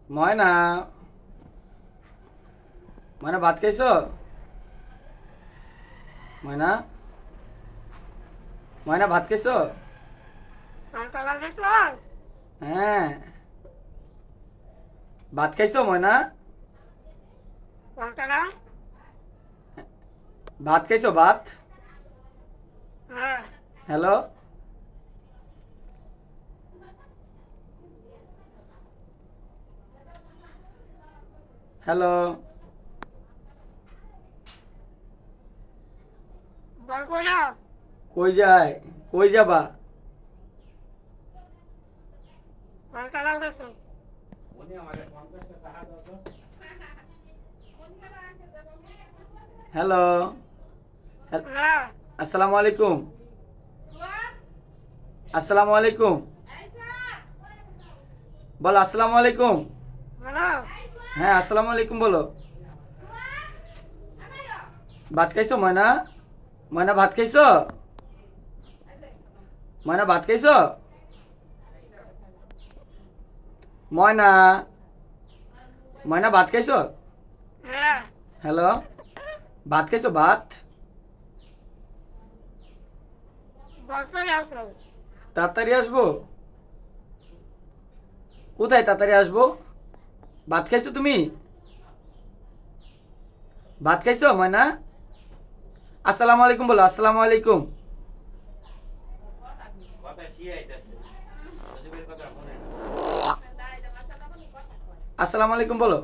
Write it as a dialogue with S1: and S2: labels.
S1: ময়না, ময়না ভাত খাইছো? ময়না, ময়না ভাত খাইছো? হ্যাঁ, ভাত খাইছো ময়না? ভাত খাইছো ভাত? হ্যালো, হ্যালো, কই যায়? কই যাবা? হ্যালো, আসসালামু আলাইকুম। আসসালামু আলাইকুম। বলো আসসালামু আলাইকুম। হ্যাঁ, আসসালামু আলাইকুম বলো। ভাত খাইছো ময়না? ময়না ভাত খাইছো? ময়না ভাত খাইছো? ময়না, ময়না ভাত খাইছো? হ্যালো, ভাত খাইছো ভাত? তাড়াতাড়ি আসবো? কোথায় তাড়াতাড়ি আসবো? ভাত খাইছো তুমি? ভাত খাইছো ময়না? আসসালামু আলাইকুম বলো, আসসালামু আলাইকুম। আসসালামু আলাইকুম বলো।